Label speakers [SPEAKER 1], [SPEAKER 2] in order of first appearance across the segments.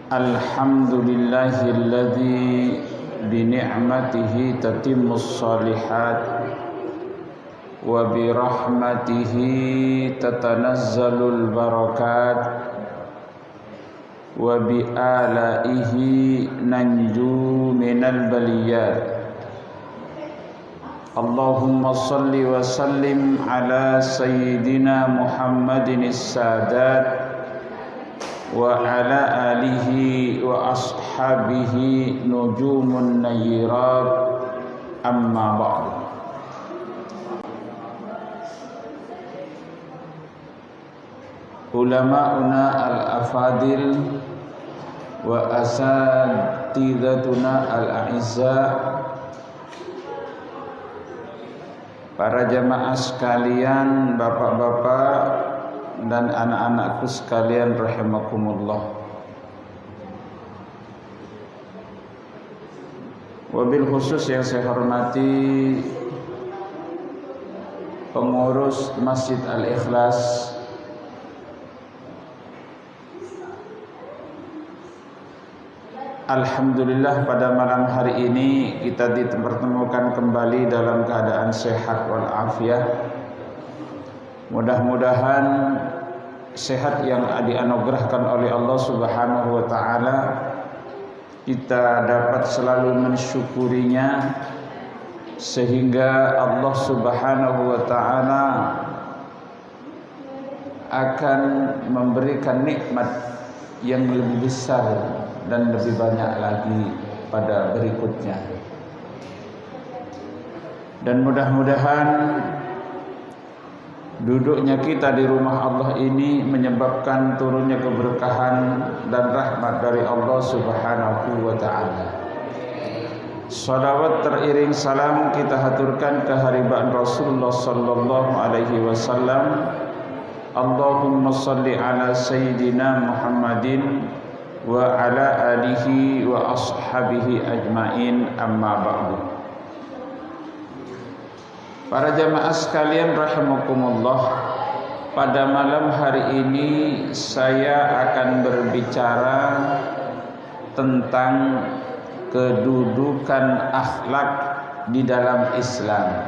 [SPEAKER 1] Alhamdulillahilladzi bini'matihi tatimmus shalihat wa birahmatihi tatanazzalul barakat wa bi'alaihi nanju minal baliyat. Allahumma salli wa sallim ala sayyidina Muhammadin as-sadat wa ala alihi wa ashabihi nujumun nayyirat, amma ba'du. Ulama'una al-afadil wa asatidatuna al-a'izza, para jamaah sekalian, bapak-bapak dan anak-anakku sekalian rahimakumullah. Wabil khusus yang saya hormati pengurus Masjid Al-Ikhlas, alhamdulillah pada malam hari ini kita dipertemukan kembali dalam keadaan sehat walafiat. Mudah-mudahan sehat yang dianugerahkan oleh Allah Subhanahu wa taala kita dapat selalu mensyukurinya, sehingga Allah Subhanahu wa taala akan memberikan nikmat yang lebih besar dan lebih banyak lagi pada berikutnya. Dan mudah-mudahan duduknya kita di rumah Allah ini menyebabkan turunnya keberkahan dan rahmat dari Allah Subhanahu wa taala. Salawat teriring salam kita haturkan keharibaan Rasulullah sallallahu alaihi wasallam. Allahumma salli ala sayyidina Muhammadin wa ala alihi wa ashabihi ajmain, amma ba'du. Para jamaah sekalian rahimakumullah, pada malam hari ini saya akan berbicara tentang kedudukan akhlak di dalam Islam.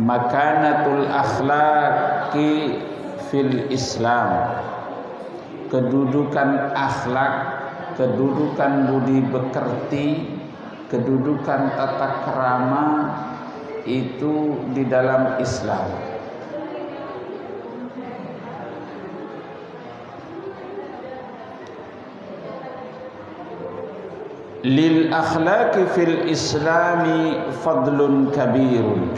[SPEAKER 1] Makanatul akhlaqi fil Islam. Kedudukan akhlak, kedudukan budi pekerti, kedudukan tata krama itu di dalam Islam. Lil akhlaqi fil islami fadlun kabirun.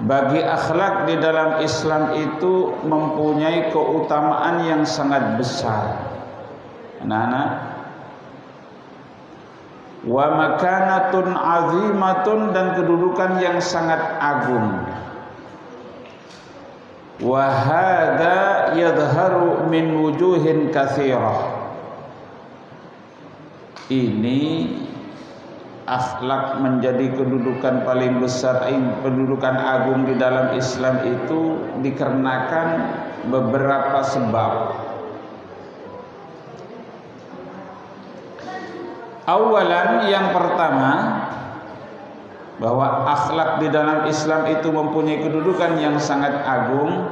[SPEAKER 1] Bagi akhlak di dalam Islam itu mempunyai keutamaan yang sangat besar. Anak-anak, wa makanatun azimatun, dan kedudukan yang sangat agung. Wa hadza yadhharu min wujuhin katsirah. Ini akhlak menjadi kedudukan paling besar, kedudukan agung di dalam Islam itu dikarenakan beberapa sebab. Awalan, yang pertama, bahwa akhlak di dalam Islam itu mempunyai kedudukan yang sangat agung.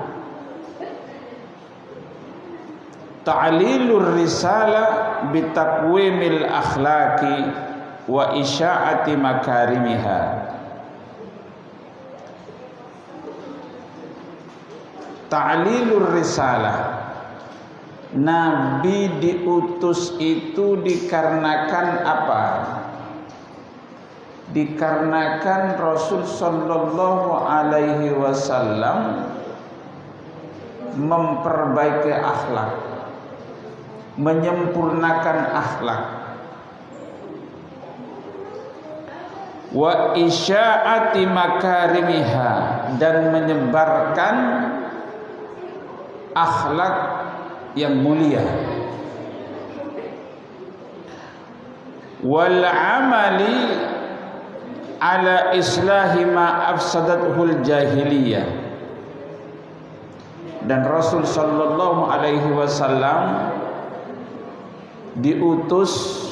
[SPEAKER 1] Ta'lilur risalah bitaqwimil akhlaqi wa isya'ati makarimiha. Ta'lilur risalah, Nabi diutus itu dikarenakan apa? Dikarenakan Rasul sallallahu alaihi wasallam memperbaiki akhlak, menyempurnakan akhlak. Wa isya'ati makarimiha, dan menyebarkan akhlak yang mulia. Wal amali ala islahi ma afsadathul jahiliyah, dan Rasul sallallahu alaihi wasallam diutus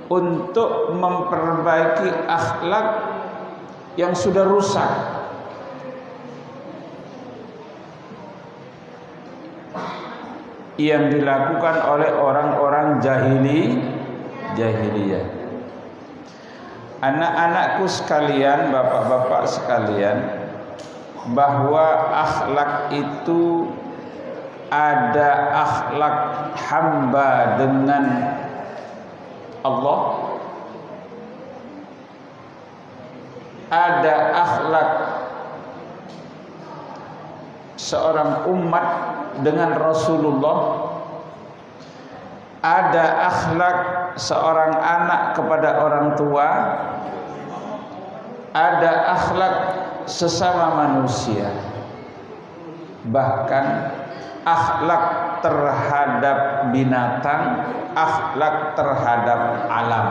[SPEAKER 1] untuk memperbaiki akhlak yang sudah rusak. Yang dilakukan oleh orang-orang jahiliyah. Anak-anakku sekalian, bapak-bapak sekalian, bahwa akhlak itu ada akhlak hamba dengan Allah, ada akhlak seorang umat dengan Rasulullah, ada akhlak seorang anak kepada orang tua, ada akhlak sesama manusia, bahkan akhlak terhadap binatang, akhlak terhadap alam.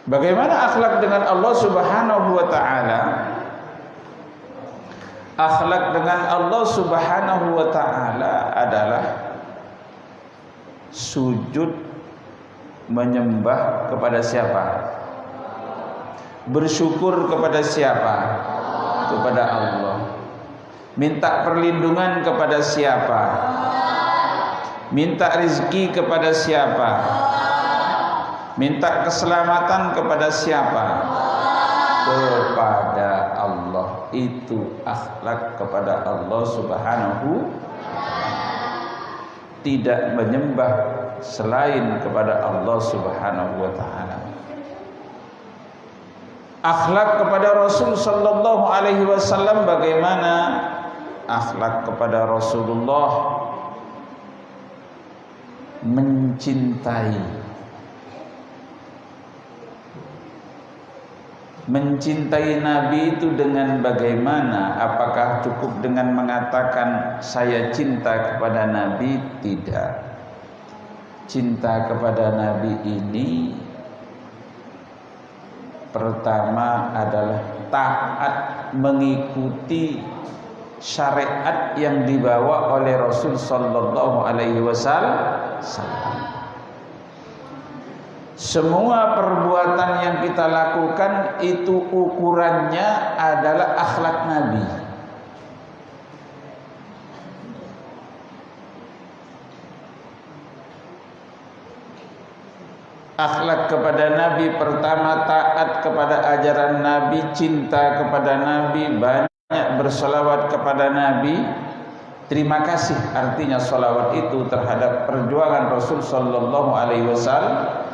[SPEAKER 1] Bagaimana akhlak dengan Allah Subhanahu wa taala? Akhlak dengan Allah Subhanahu wa taala adalah sujud menyembah kepada siapa? Bersyukur kepada siapa? Kepada Allah. Minta perlindungan kepada siapa? Minta rezeki kepada siapa? Minta keselamatan kepada siapa? Kepada Allah. Itu akhlak kepada Allah Subhanahu. Tidak menyembah selain kepada Allah Subhanahu wa taala. Akhlak kepada Rasul sallallahu alaihi wasallam bagaimana? Akhlak kepada Rasulullah mencintai. Mencintai Nabi itu dengan bagaimana? Apakah cukup dengan mengatakan saya cinta kepada Nabi? Tidak. Cinta kepada Nabi ini pertama adalah taat mengikuti syariat yang dibawa oleh Rasul sallallahu alaihi wasallam. Semua perbuatan yang kita lakukan itu ukurannya adalah akhlak Nabi. Akhlak kepada Nabi pertama taat kepada ajaran Nabi, cinta kepada Nabi, banyak berselawat kepada Nabi. Terima kasih artinya selawat itu terhadap perjuangan Rasul sallallahu alaihi wasallam.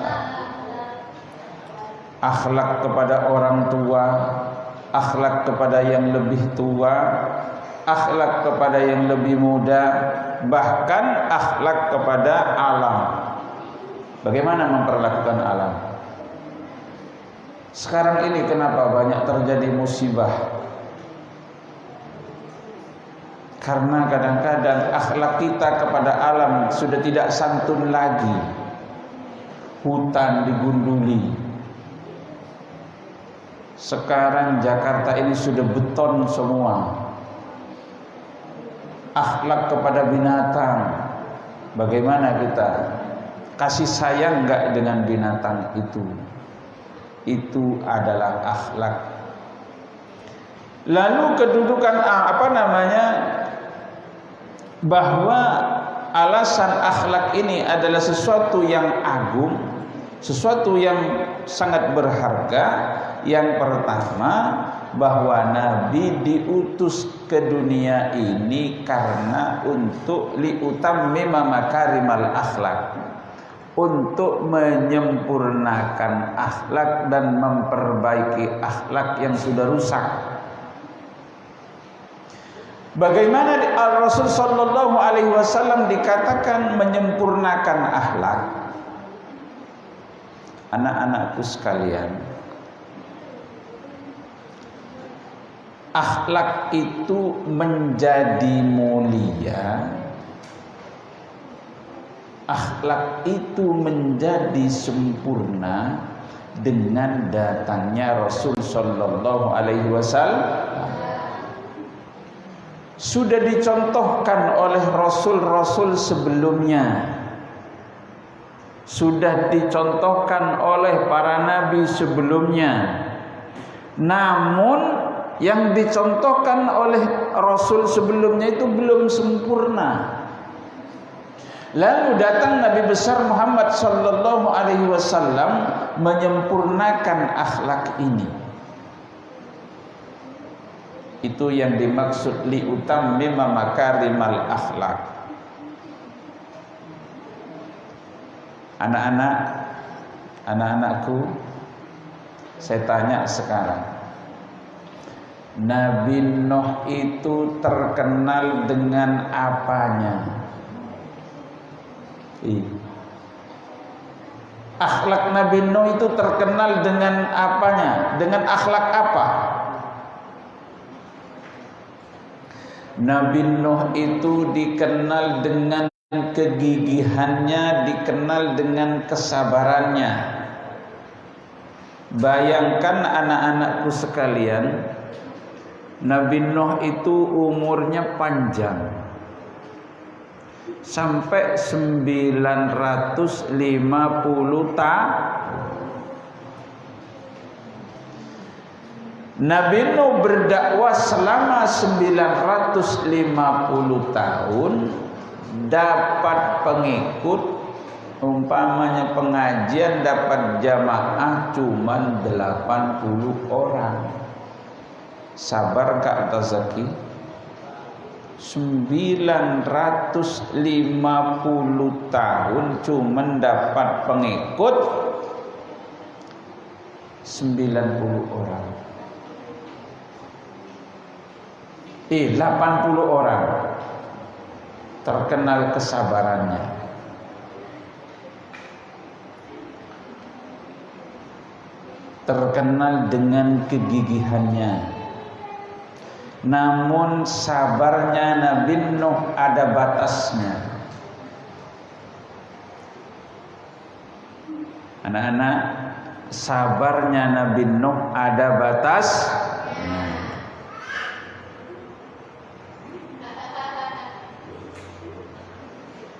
[SPEAKER 1] Akhlak kepada orang tua, akhlak kepada yang lebih tua, akhlak kepada yang lebih muda, bahkan akhlak kepada alam. Bagaimana memperlakukan alam? Sekarang ini kenapa banyak terjadi musibah? Karena kadang-kadang akhlak kita kepada alam sudah tidak santun lagi. Hutan digunduli. Sekarang Jakarta ini sudah beton semua. Akhlak kepada binatang, bagaimana kita? Kasih sayang enggak dengan binatang itu? Itu adalah akhlak. Lalu kedudukan bahwa alasan akhlak ini adalah sesuatu yang agung, sesuatu yang sangat berharga. Yang pertama, bahwa Nabi diutus ke dunia ini karena untuk liutammima makarimal akhlak, untuk menyempurnakan akhlak dan memperbaiki akhlak yang sudah rusak. Bagaimana Rasul sallallahu alaihi wasallam dikatakan menyempurnakan akhlak? Anak-anakku sekalian, akhlak itu menjadi mulia, akhlak itu menjadi sempurna dengan datangnya Rasul sallallahu alaihi wasallam. Sudah dicontohkan oleh rasul-rasul sebelumnya, sudah dicontohkan oleh para nabi sebelumnya. Namun yang dicontohkan oleh rasul sebelumnya itu belum sempurna. Lalu datang Nabi besar Muhammad sallallahu alaihi wasallam menyempurnakan akhlak ini. Itu yang dimaksud liutammima makarimal akhlak. Anak-anakku, saya tanya sekarang, Nabi Nuh itu terkenal dengan apanya? Akhlak Nabi Nuh itu terkenal dengan apanya? Dengan akhlak apa? Nabi Nuh itu dikenal dengan kegigihannya, dikenal dengan kesabarannya. Bayangkan anak-anakku sekalian, Nabi Nuh itu umurnya panjang sampai 950 tahun. Nabi Nuh berdakwah selama 950 tahun, dapat pengikut, umpamanya pengajian dapat jamaah cuman 80 orang. Sabar Kak Tazaki? 950 tahun cuman dapat pengikut 90 orang. 80 orang terkenal kesabarannya. Terkenal dengan kegigihannya. Namun sabarnya Nabi Nuh ada batasnya. Anak-anak, sabarnya Nabi Nuh ada batas.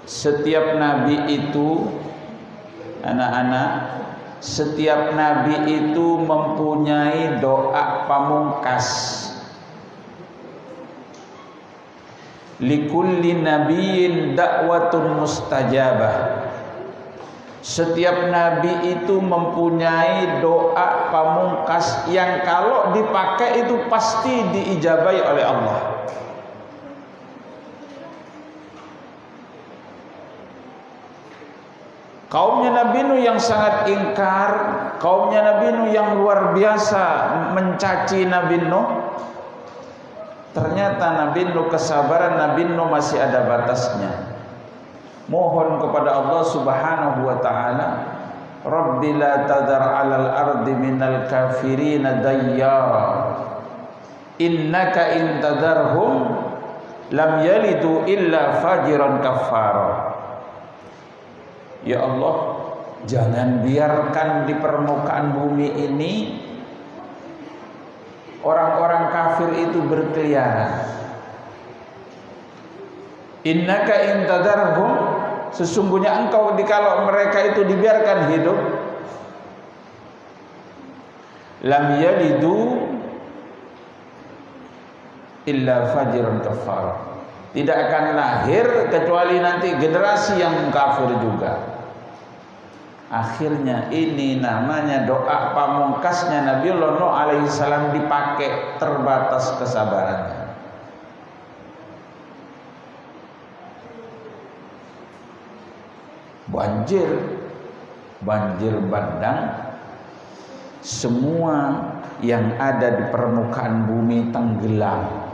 [SPEAKER 1] Setiap nabi itu, anak-anak, setiap nabi itu mempunyai doa pamungkas. Likulli nabiyyin da'watun mustajabah. Setiap nabi itu mempunyai doa pamungkas yang kalau dipakai itu pasti diijabahi oleh Allah. Kaumnya Nabi Nuh yang sangat ingkar, kaumnya Nabi Nuh yang luar biasa mencaci Nabi Nuh. Ternyata Nabi Nuh, kesabaran Nabi Nuh masih ada batasnya. Mohon kepada Allah Subhanahu wa taala, Rabbi la tadar 'alal ardi minal kafirina dayyara. Innaka in tadarhum lam yalidu illa fajiran kaffara. Ya Allah, jangan biarkan di permukaan bumi ini orang-orang kafir itu berkeliaran. Innaka in tadarhum, sesungguhnya engkau dikalau mereka itu dibiarkan hidup, lam yalidu illa fajiran kafar, tidak akan lahir kecuali nanti generasi yang kafir juga. Akhirnya ini namanya doa pamungkasnya Nabiullah Nuh alaihi salam dipakai, terbatas kesabarannya. Banjir bandang, semua yang ada di permukaan bumi tenggelam.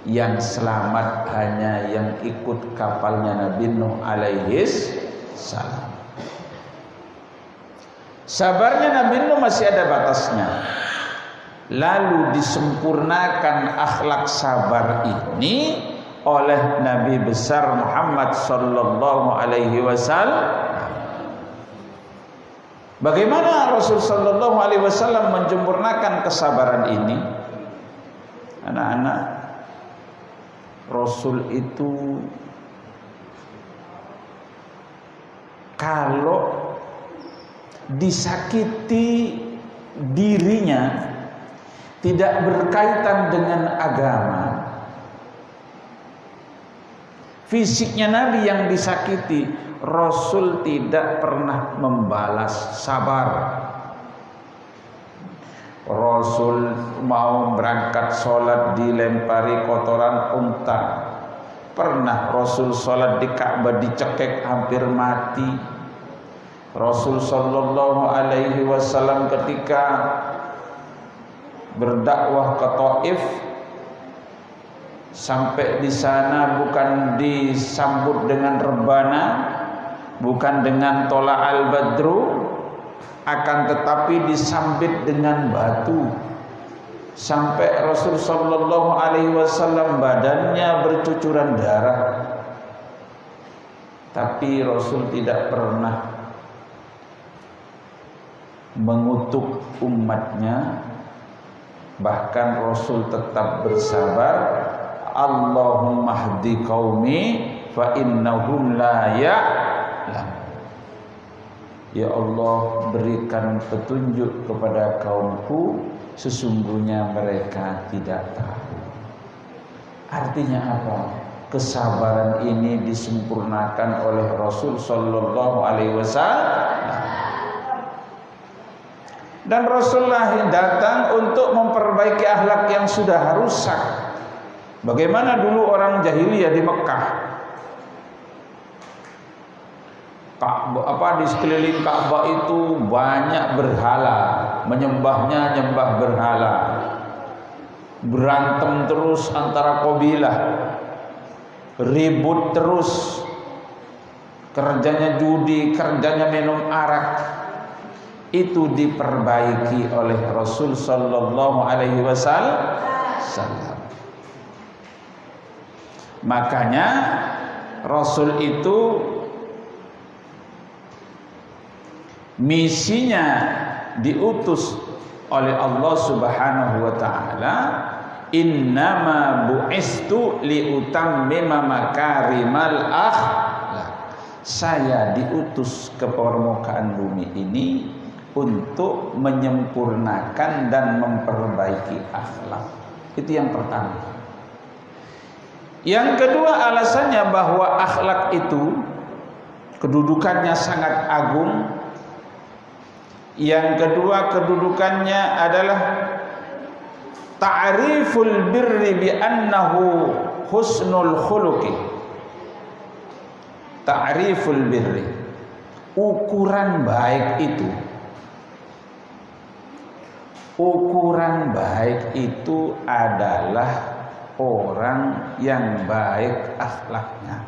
[SPEAKER 1] Yang selamat hanya yang ikut kapalnya Nabi Nuh alaihi salam. Sabarnya Nabi Nuh masih ada batasnya. Lalu disempurnakan akhlak sabar ini oleh Nabi besar Muhammad sallallahu alaihi wasallam. Bagaimana Rasul sallallahu alaihi wasallam menyempurnakan kesabaran ini? Anak-anak, Rasul itu kalau disakiti dirinya tidak berkaitan dengan agama, fisiknya Nabi yang disakiti, Rasul tidak pernah membalas sabar. Rasul mau berangkat sholat dilempari kotoran unta. Pernah Rasul sholat di Ka'bah dicekek hampir mati. Rasul sallallahu alaihi wasallam ketika berdakwah ke Taif, sampai di sana bukan disambut dengan rebana, bukan dengan tola al-badru, akan tetapi disambit dengan batu. Sampai Rasul sallallahu alaihi wasallam badannya bercucuran darah. Tapi Rasul tidak pernah mengutuk umatnya. Bahkan Rasul tetap bersabar. Allahumma hdi qaumi fa innahum la ya'lam. Ya Allah, berikan petunjuk kepada kaumku, sesungguhnya mereka tidak tahu. Artinya apa? Kesabaran ini disempurnakan oleh Rasul sallallahu alaihi wasallam. Dan Rasulullah datang untuk memperbaiki akhlak yang sudah rusak. Bagaimana dulu orang jahiliyah di Mekah? Di sekeliling Ka'bah itu banyak berhala, menyembahnya nyembah berhala. Berantem terus antara kabilah, ribut terus, kerjanya judi, kerjanya minum arak. Itu diperbaiki oleh Rasul sallallahu alaihi wasallam. Makanya Rasul itu misinya diutus oleh Allah Subhanahu wa taala, innama bu'istu liutammima makarimal akhlak. Saya diutus ke permukaan bumi ini untuk menyempurnakan dan memperbaiki akhlak. Itu yang pertama. Yang kedua, alasannya bahwa akhlak itu kedudukannya sangat agung. Yang kedua, kedudukannya adalah ta'riful birri bi annahu husnul khuluqi. Ta'riful birri, ukuran baik itu. Ukuran baik itu adalah orang yang baik akhlaknya.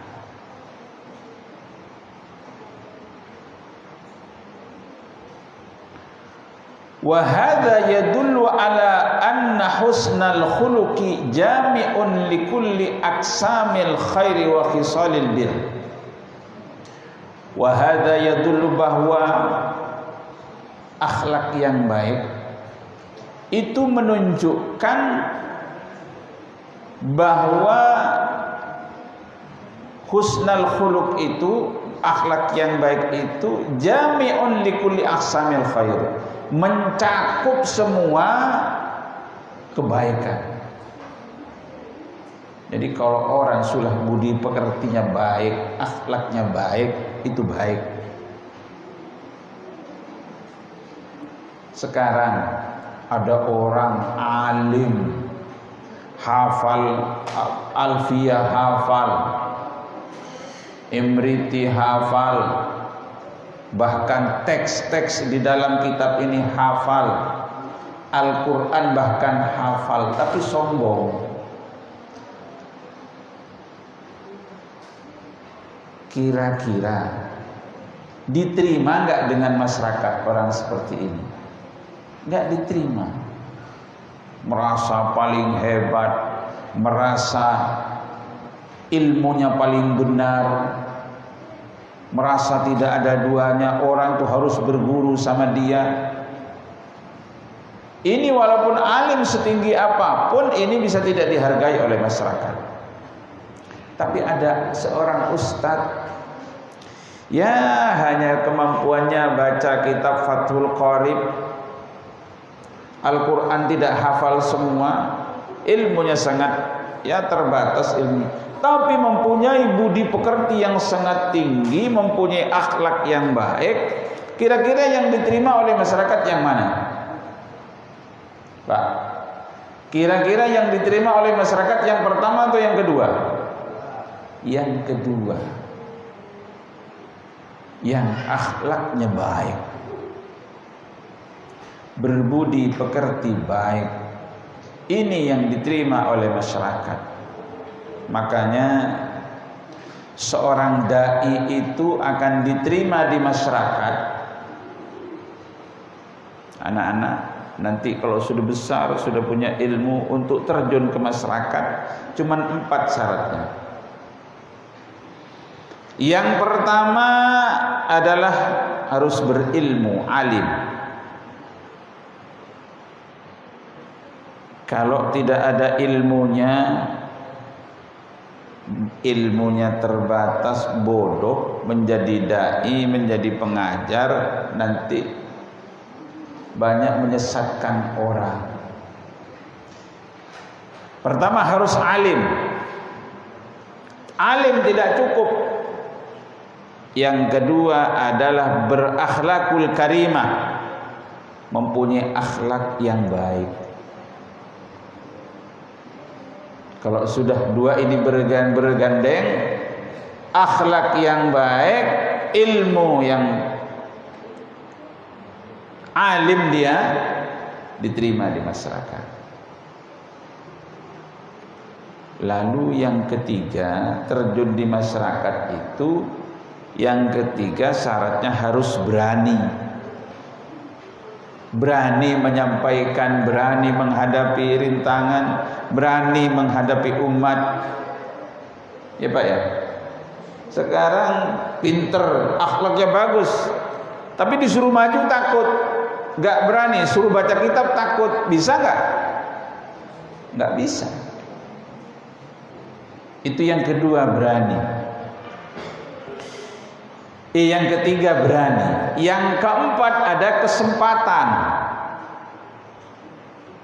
[SPEAKER 1] Wa hadza yadullu ala anna husnal khuluqi jami'un likulli aqsamil khairi wa khisalil bir. Wa hadza yadullu bahwa akhlak yang baik itu menunjukkan bahwa husnal khuluq itu, akhlak yang baik itu jami'un likulli aqsamil khair, mencakup semua kebaikan. Jadi kalau orang sulah budi pekertinya baik, akhlaknya baik, itu baik. Sekarang ada orang alim, hafal alfiyah, hafal imriti, hafal bahkan teks-teks di dalam kitab ini hafal, Al-Quran bahkan hafal, tapi sombong. Kira-kira diterima nggak dengan masyarakat orang seperti ini? Nggak diterima. Merasa paling hebat, merasa ilmunya paling benar, merasa tidak ada duanya, orang tuh harus berguru sama dia. Ini walaupun alim setinggi apapun, ini bisa tidak dihargai oleh masyarakat. Tapi ada seorang ustadz, ya hanya kemampuannya baca kitab Fathul Qorib, Al-Quran tidak hafal semua, ilmunya sangat terbatas ilmu, tapi mempunyai budi pekerti yang sangat tinggi, mempunyai akhlak yang baik. Kira-kira yang diterima oleh masyarakat yang mana, Pak? Kira-kira yang diterima oleh masyarakat yang pertama atau yang kedua? Yang kedua, yang akhlaknya baik, berbudi pekerti baik, ini yang diterima oleh masyarakat. Makanya seorang dai itu akan diterima di masyarakat. Anak-anak nanti kalau sudah besar, sudah punya ilmu, untuk terjun ke masyarakat cuman 4 syaratnya. Yang pertama adalah harus berilmu, alim. Kalau tidak ada ilmunya terbatas, bodoh, menjadi dai, menjadi pengajar, nanti banyak menyesatkan orang. Pertama harus alim. Alim tidak cukup. Yang kedua adalah berakhlakul karimah, mempunyai akhlak yang baik. Kalau sudah 2 ini bergandeng, akhlak yang baik, ilmu yang alim, dia diterima di masyarakat. Lalu yang ketiga, terjun di masyarakat itu, yang ketiga syaratnya harus berani. Berani menyampaikan, berani menghadapi rintangan, berani menghadapi umat. Ya Pak ya. Sekarang pinter, akhlaknya bagus, tapi disuruh maju takut, nggak berani. Suruh baca kitab takut, bisa nggak? Nggak bisa. Itu yang kedua, berani. Yang ketiga berani. Yang keempat ada kesempatan.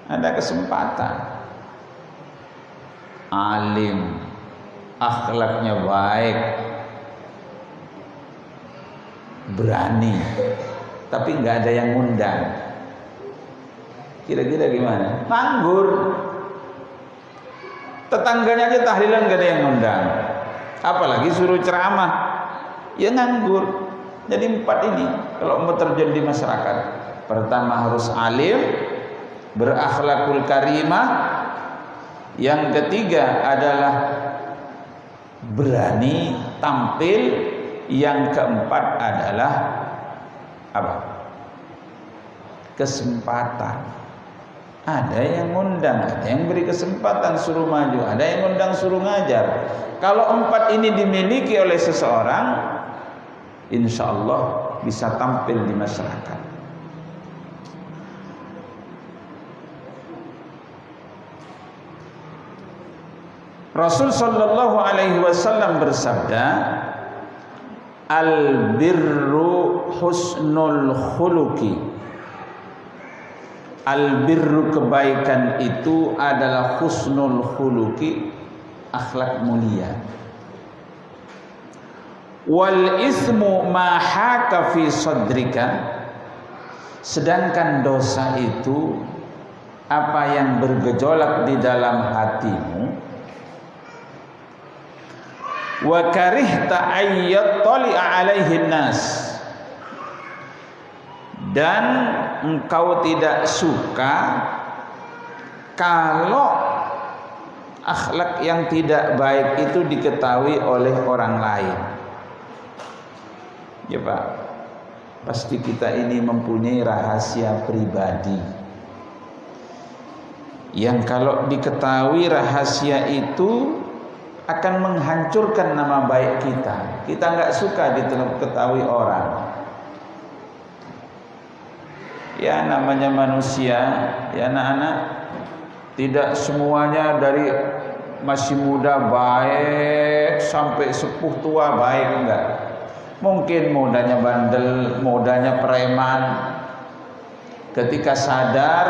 [SPEAKER 1] Ada kesempatan. Alim, akhlaknya baik, berani, tapi nggak ada yang ngundang. Kira-kira gimana? Nganggur. Tetangganya aja tahlilan nggak ada yang ngundang, apalagi suruh ceramah. Ya nganggur. Jadi 4 ini kalau mau terjun di masyarakat, pertama harus alim, berakhlakul karimah. Yang ketiga adalah berani tampil. Yang keempat adalah apa? Kesempatan. Ada yang ngundang, ada yang beri kesempatan suruh maju, ada yang ngundang suruh ngajar. Kalau 4 ini dimiliki oleh seseorang, insya Allah bisa tampil di masyarakat. Rasul sallallahu alaihi wasallam bersabda, al-birru husnul khuluqi. Al-birru, kebaikan itu adalah husnul khuluqi, akhlak mulia. Wal ismu ma haka fi sadrika, sedangkan dosa itu apa yang bergejolak di dalam hatimu. Wa karihta ayyattali'a alaihin nas, dan engkau tidak suka kalau akhlak yang tidak baik itu diketahui oleh orang lain. Ya Pak, pasti kita ini mempunyai rahasia pribadi yang kalau diketahui rahasia itu akan menghancurkan nama baik kita. Kita nggak suka diketahui orang. Ya namanya manusia, ya anak-anak, tidak semuanya dari masih muda baik sampai sepuh tua baik, enggak. Mungkin mudanya bandel, mudanya preman. Ketika sadar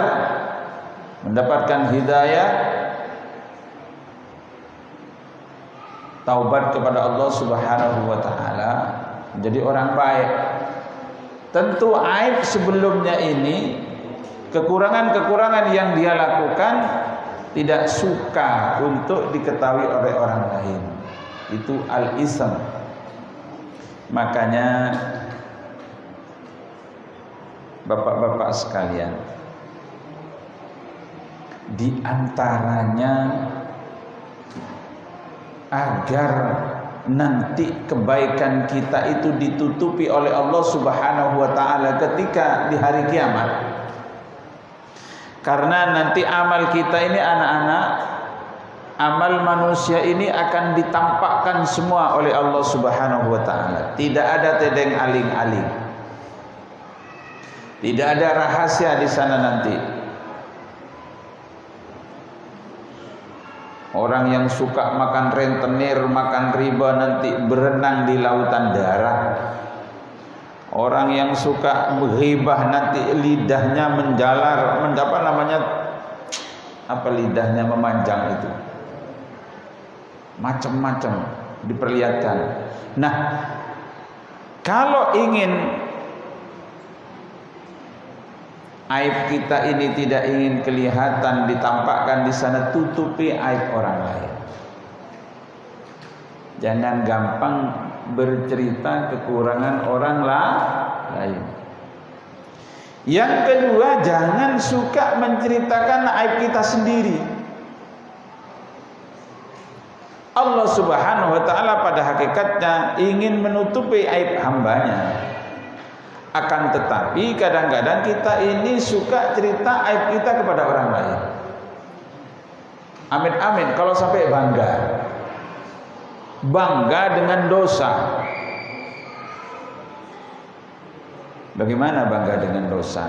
[SPEAKER 1] mendapatkan hidayah, taubat kepada Allah Subhanahu wa taala, menjadi orang baik. Tentu aib sebelumnya ini, kekurangan-kekurangan yang dia lakukan tidak suka untuk diketahui oleh orang lain. Itu al-ism. Makanya bapak-bapak sekalian, di antaranya agar nanti kebaikan kita itu ditutupi oleh Allah Subhanahu wa taala ketika di hari kiamat. Karena nanti amal kita ini anak-anak, amal manusia ini akan ditampakkan semua oleh Allah Subhanahu wa taala. Tidak ada tedeng aling-aling. Tidak ada rahasia di sana nanti. Orang yang suka makan rentenir, makan riba nanti berenang di lautan darah. Orang yang suka ghibah nanti lidahnya menjalar, mendapat namanya apa, lidahnya memanjang itu. Macam-macam diperlihatkan. Nah, kalau ingin aib kita ini tidak ingin kelihatan, ditampakkan di sana, tutupi aib orang lain. Jangan gampang bercerita kekurangan orang lain. Yang kedua, jangan suka menceritakan aib kita sendiri. Allah Subhanahu wa taala pada hakikatnya ingin menutupi aib hambanya. Akan tetapi kadang-kadang kita ini suka cerita aib kita kepada orang lain. Amin kalau sampai bangga dengan dosa. Bagaimana bangga dengan dosa?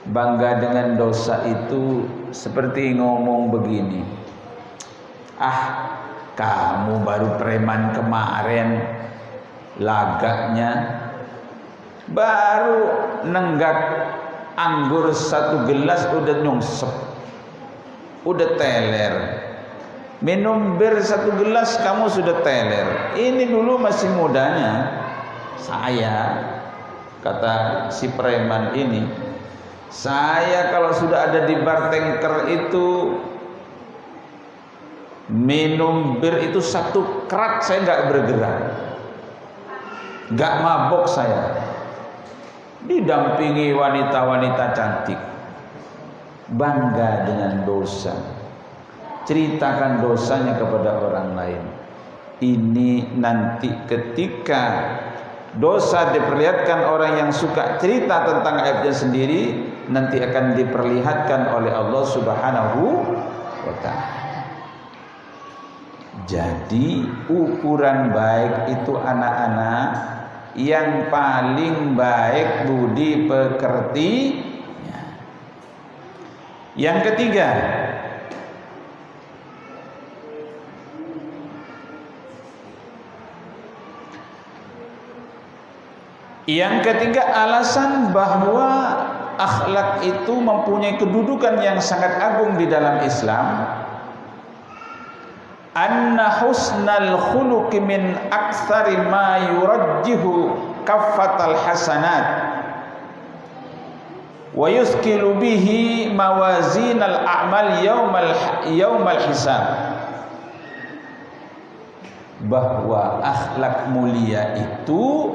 [SPEAKER 1] Bangga dengan dosa itu seperti ngomong begini, kamu baru preman kemarin, lagaknya baru nenggak anggur 1 gelas udah nyungsep, udah teler. Minum bir 1 gelas kamu sudah teler. Ini dulu masih mudanya saya, kata si preman ini, saya kalau sudah ada di bar tengker itu minum bir itu 1 kerat saya nggak bergerak, nggak mabok saya. Didampingi wanita-wanita cantik. Bangga dengan dosa, ceritakan dosanya kepada orang lain. Ini nanti ketika dosa diperlihatkan orang yang suka cerita tentang aibnya sendiri, nanti akan diperlihatkan oleh Allah Subhanahu wa ta'ala. Jadi ukuran baik itu anak-anak, yang paling baik budi pekertinya. Yang ketiga, alasan bahwa akhlak itu mempunyai kedudukan yang sangat agung di dalam Islam. Anna husnal khuluqi min aktsari ma yurajjihu kaffatal hasanat wa yuskilu bihi mawazinal a'mal yaumal hisab. Bahwa akhlak mulia itu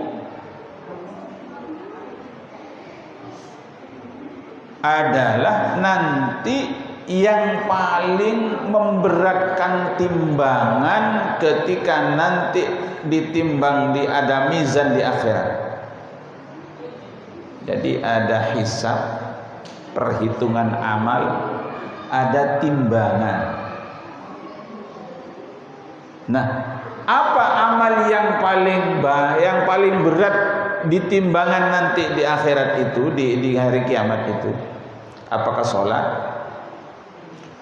[SPEAKER 1] adalah nanti yang paling memberatkan timbangan ketika nanti ditimbang di ada mizan di akhirat. Jadi ada hisab, perhitungan amal, ada timbangan. Nah, apa amal yang paling berat di timbangan nanti di akhirat itu, di hari kiamat itu? Apakah sholat?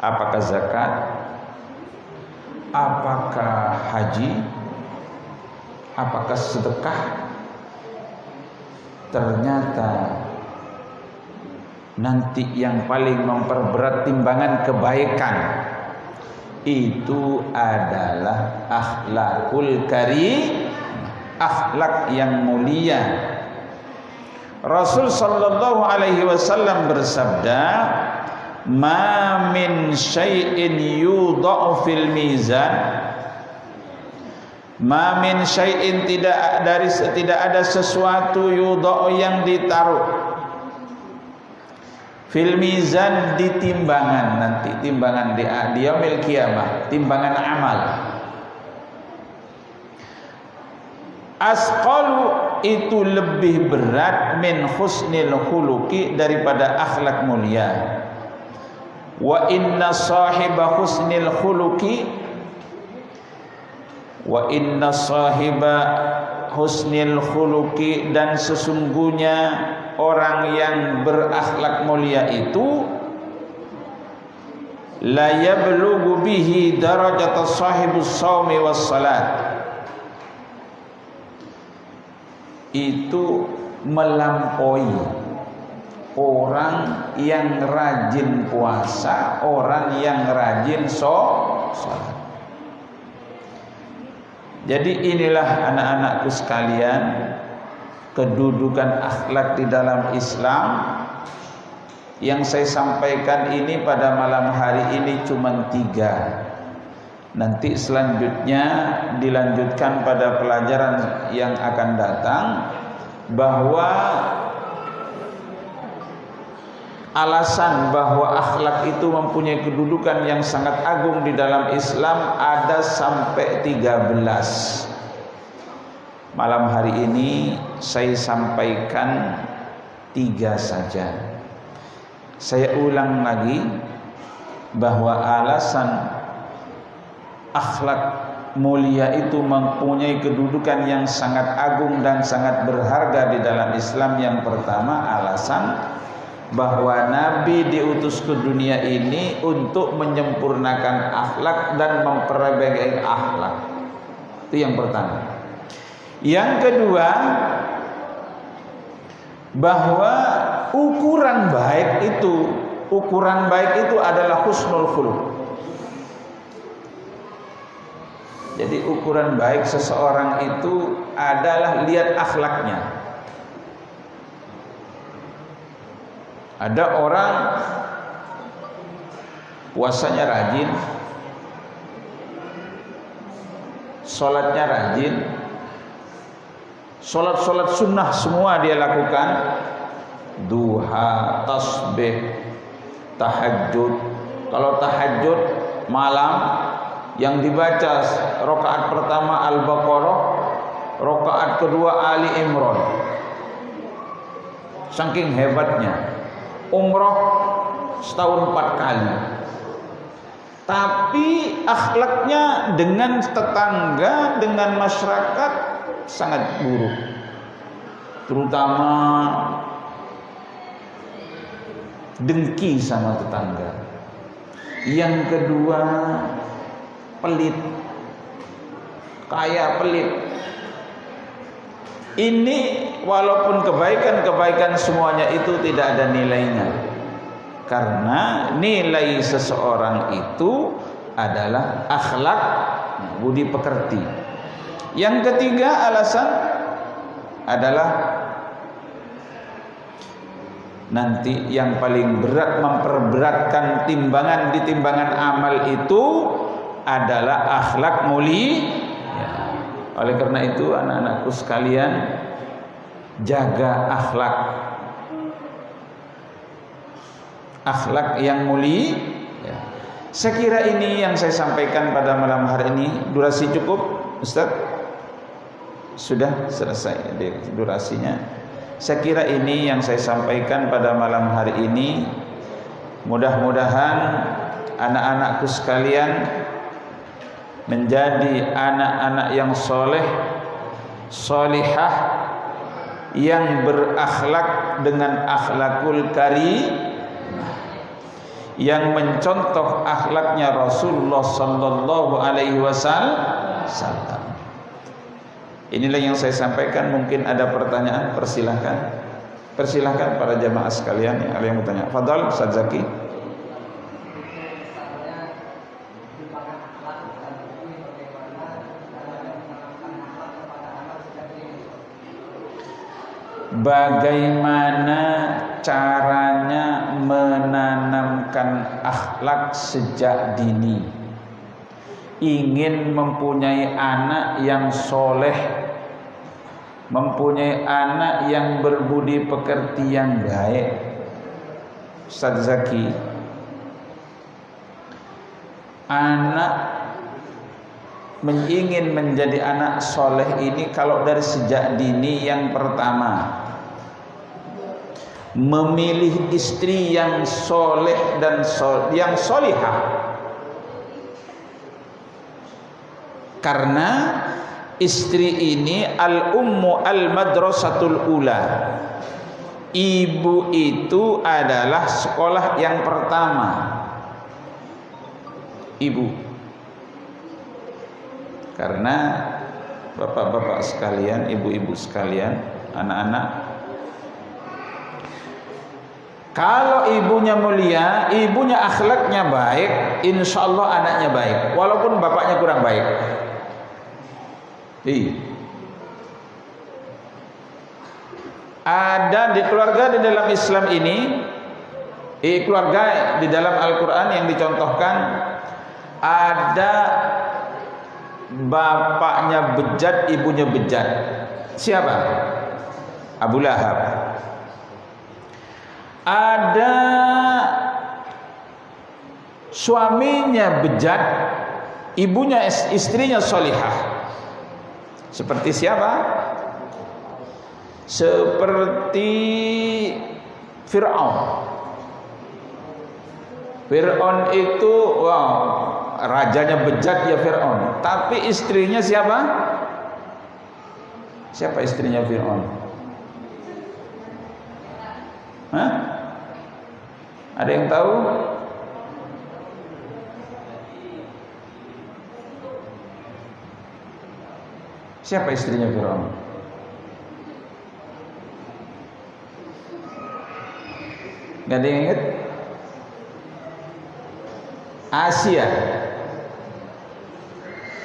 [SPEAKER 1] Apakah zakat? Apakah haji? Apakah sedekah? Ternyata nanti yang paling memperberat timbangan kebaikan itu adalah akhlakul karim, akhlak yang mulia. Rasul sallallahu alaihi wasallam bersabda, "Ma min syai'in yudha'u fil mizan." Ma min syai'in, tidak ada sesuatu yudha'u yang ditaruh fil mizan, di timbangan nanti, timbangan di yaumil qiyamah, timbangan amal. Asqalu, itu lebih berat, min husnil khuluqi, daripada akhlak mulia. Wa inna sahiba husnil khuluqi, wa inna sahiba husnil khuluqi, dan sesungguhnya orang yang berakhlak mulia itu la yablughu bihi darajat sahibus shaumi was salat, itu melampaui orang yang rajin puasa, orang yang rajin salat. Jadi inilah anak-anakku sekalian, kedudukan akhlak di dalam Islam. Yang saya sampaikan ini pada malam hari ini cuma 3. Nanti selanjutnya dilanjutkan pada pelajaran yang akan datang, bahwa alasan bahwa akhlak itu mempunyai kedudukan yang sangat agung di dalam Islam ada sampai 13. Malam hari ini saya sampaikan 3 saja. Saya ulang lagi bahwa alasan akhlak mulia itu mempunyai kedudukan yang sangat agung dan sangat berharga di dalam Islam. Yang pertama, alasan bahwa Nabi diutus ke dunia ini untuk menyempurnakan akhlak dan memperbaiki akhlak. Itu yang pertama. Yang kedua, bahwa ukuran baik itu adalah husnul khuluq. Jadi ukuran baik seseorang itu adalah lihat akhlaknya. Ada orang puasanya rajin, sholatnya rajin, sholat sunnah semua dia lakukan, duha, tasbih, tahajud. Kalau tahajud malam yang dibaca rakaat pertama Al-Baqarah, rakaat kedua Ali Imran. Saking hebatnya. Umroh setahun 4 kali. Tapi akhlaknya dengan tetangga, dengan masyarakat sangat buruk. Terutama dengki sama tetangga. Yang kedua, pelit. Kaya pelit. Ini walaupun kebaikan semuanya itu tidak ada nilainya, karena nilai seseorang itu adalah akhlak, budi pekerti. Yang ketiga alasan adalah nanti yang paling berat, memperberatkan timbangan di timbangan amal itu adalah akhlak mulia. Oleh karena itu anak-anakku sekalian, jaga akhlak yang mulia. Saya kira ini yang saya sampaikan pada malam hari ini. Durasi cukup, Ustaz? Sudah selesai durasinya. Saya kira ini yang saya sampaikan pada malam hari ini. Mudah-mudahan anak-anakku sekalian menjadi anak-anak yang soleh, solihah, yang berakhlak dengan akhlakul karim, yang mencontoh akhlaknya Rasulullah sallallahu alaihi wasallam. Inilah yang saya sampaikan. Mungkin ada pertanyaan, persilahkan. Persilahkan para jamaah sekalian yang ada yang bertanya. Fadhal Ustaz Zaki. Bagaimana caranya menanamkan akhlak sejak dini? Ingin mempunyai anak yang soleh, mempunyai anak yang berbudi pekerti yang baik. Ustaz Zaki, anak ingin menjadi anak soleh ini kalau dari sejak dini, yang pertama memilih istri yang soleh dan yang solihah. Karena istri ini al-ummu al-madrasatul ula. Ibu itu adalah sekolah yang pertama. Ibu. Karena bapak-bapak sekalian, ibu-ibu sekalian, anak-anak, kalau ibunya mulia, ibunya akhlaknya baik, insya Allah anaknya baik, walaupun bapaknya kurang baik. Ada di keluarga di dalam Islam ini, keluarga di dalam Al-Quran yang dicontohkan, ada bapaknya bejat, ibunya bejat. Siapa? Abu Lahab. Ada suaminya bejat, ibunya istrinya solihah. Seperti siapa? Seperti Fir'aun. Fir'aun itu rajanya bejat ya Fir'aun. Tapi istrinya siapa? Siapa istrinya Fir'aun? Hah? Ada yang tahu? Siapa istrinya Fir'aun? Gak ada yang ingat? Asia.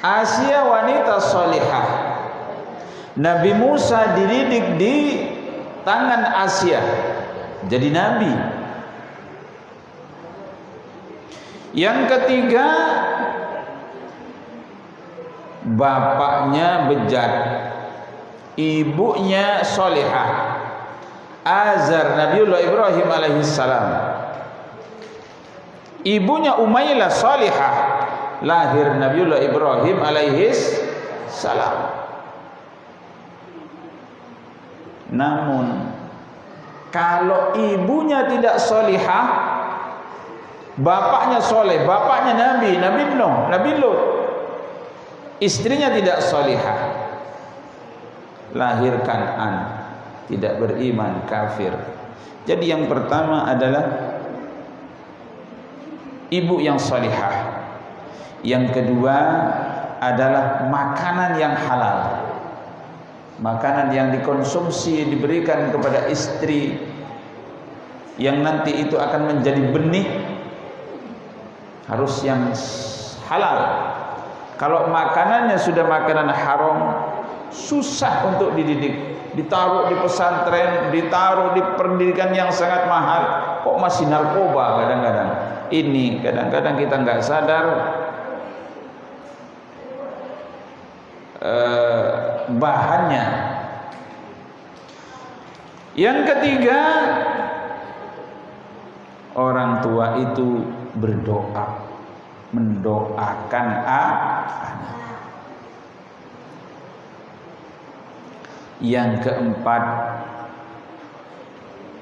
[SPEAKER 1] Asia wanita solihah. Nabi Musa dididik di tangan Asia jadi nabi. Yang ketiga, bapaknya bejat, ibunya solihah. Azar Nabiullah Ibrahim alaihissalam. Ibunya Umaylah solihah, lahir Nabiullah Ibrahim alaihissalam. Namun kalau ibunya tidak solihah, bapaknya soleh, bapaknya Nabi Nuh, Nabi Lut, istrinya tidak solihah, lahir Kan'an, tidak beriman, kafir. Jadi yang pertama adalah ibu yang solihah. Yang kedua adalah makanan yang halal, makanan yang dikonsumsi diberikan kepada istri, yang nanti itu akan menjadi benih, harus yang halal. Kalau makanannya sudah makanan haram, susah untuk dididik. Ditaruh di pesantren, ditaruh di pendidikan yang sangat mahal, kok masih narkoba kadang-kadang. Ini kadang-kadang kita nggak sadar bahannya. Yang ketiga, orang tua itu berdoa, mendoakan anak. Yang keempat,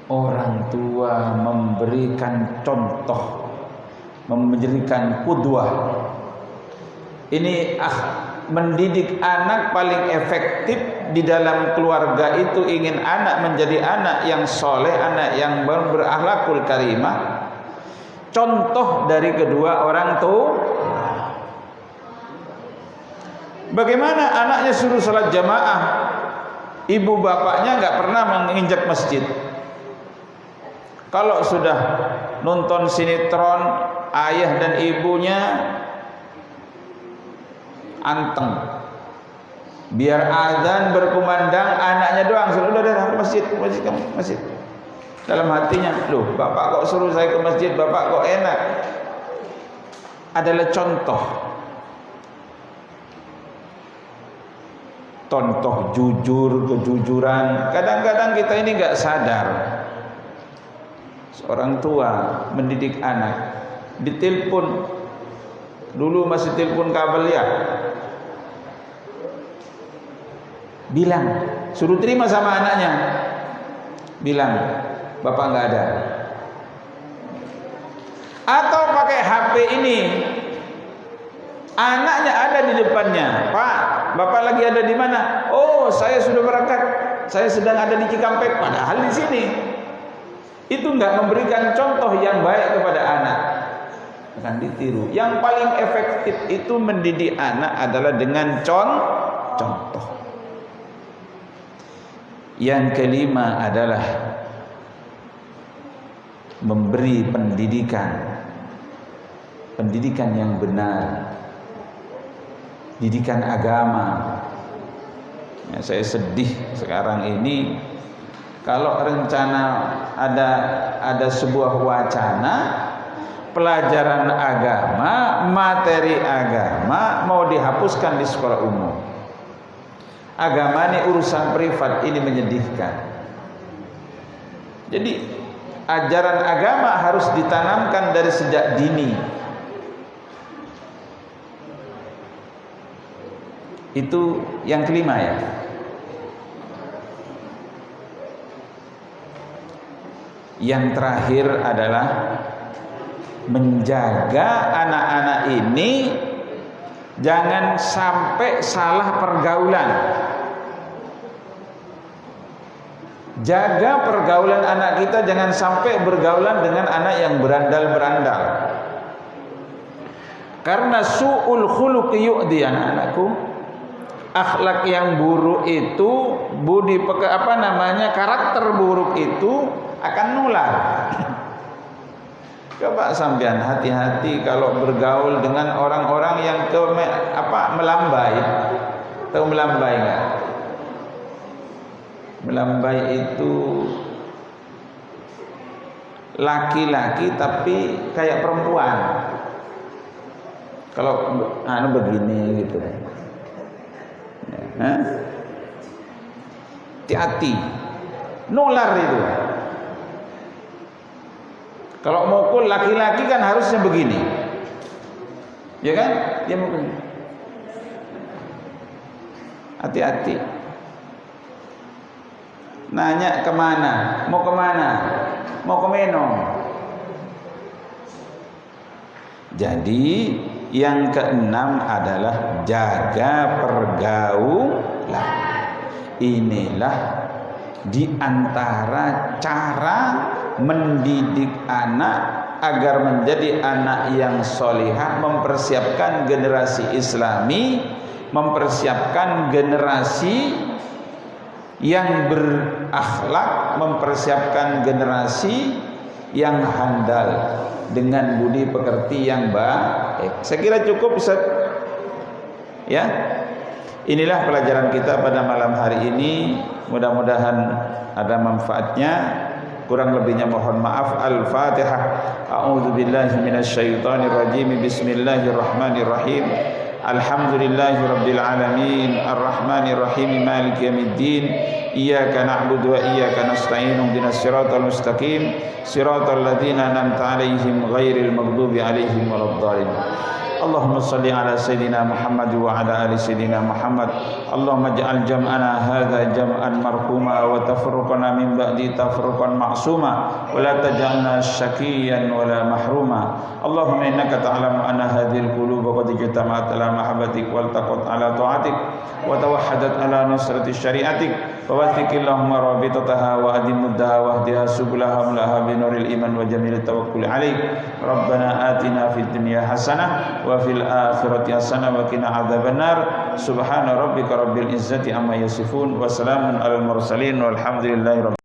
[SPEAKER 1] orang tua memberikan contoh, memberikan qudwah, Ini mendidik anak paling efektif di dalam keluarga itu, ingin anak menjadi anak yang soleh, anak yang berakhlakul karimah. Contoh dari kedua orang tua. Bagaimana anaknya suruh salat jamaah, ibu bapaknya nggak pernah menginjak masjid. Kalau sudah nonton sinetron, ayah dan ibunya anteng. Biar azan berkumandang, anaknya doang suruh udah masjid. Dalam hatinya, loh bapak kok suruh saya ke masjid, bapak kok enak. Adalah contoh jujur, kejujuran. Kadang-kadang kita ini nggak sadar. Seorang tua mendidik anak, ditelepon, dulu masih telepon kabel ya, bilang, suruh terima sama anaknya, bilang bapak nggak ada. Atau pakai HP ini, anaknya ada di depannya, Pak, bapak lagi ada di mana? Oh, saya sudah berangkat, saya sedang ada di Cikampek, padahal di sini. Itu nggak memberikan contoh yang baik kepada anak, akan ditiru. Yang paling efektif itu mendidik anak adalah dengan contoh. Yang kelima adalah memberi pendidikan yang benar, didikan agama. Ya, saya sedih sekarang ini kalau rencana ada sebuah wacana pelajaran agama, materi agama mau dihapuskan di sekolah umum. Agama ini urusan privat, ini menyedihkan. Jadi ajaran agama harus ditanamkan dari sejak dini. Itu yang kelima ya. Yang terakhir adalah menjaga anak-anak ini jangan sampai salah pergaulan. Jaga pergaulan anak kita, jangan sampai bergaulan dengan anak yang berandal-berandal. Karena su'ul khuluqi yu'di anak-anakku. Akhlak yang buruk itu, karakter buruk itu akan nular. Coba sampean hati-hati kalau bergaul dengan orang-orang yang melambai. Tahu melambai enggak? Melambai itu laki-laki tapi kayak perempuan. Kalau begini gitu. Hati-hati, nular itu. Kalau mukul laki-laki kan harusnya begini, ya kan? Dia mukul. Hati-hati. Nanya kemana? Mau kemana? Mau ke Menong. Jadi yang keenam adalah jaga pergaulan. Inilah di antara cara mendidik anak agar menjadi anak yang solihah, mempersiapkan generasi Islami, mempersiapkan generasi yang berakhlak, mempersiapkan generasi yang handal dengan budi pekerti yang baik. Saya kira cukup, Ustaz. Ya. Inilah pelajaran kita pada malam hari ini. Mudah-mudahan ada manfaatnya. Kurang lebihnya mohon maaf. Al-Fatihah. A'udzubillahi minasyaitonirrajim. Bismillahirrahmanirrahim. Alhamdulillahirabbil alamin. Arrahmanirrahim. Maliki yaumiddin. Iyyaka na'budu wa iyyaka nasta'in. Ihdinas siratal mustaqim. Siratal ladzina an'amta 'alaihim ghairil maghdubi 'alaihim waladdallin. Allahumma salli ala Sayyidina Muhammad wa ala ali Sayyidina Muhammad. Allahumma ij'al jam'ana hadza jam'an marhuma wa tafruqana min ba'di tafruqan ma'suma wa la taj'alna syaqiyyan wa la mahruma. Allahumma innaka ta'lamu anna hadhil quluba qad ijtama'at ala mahabbatik wal taqat ala ta'atik wa tawahhadat ala nusrati syari'atik wa wathiqillahumma rabitataha wa adimuddaha wa ahdiha subulaha mulaha binuril iman wa jamil tawakkul alaik. Rabbana atina fid dunya hasanah wa fil akhirati hasanah wa qina adzabannar. Subhana rabbika rabbil izzati amma yasifun wa salamun alal mursalin walhamdulillahi rabbil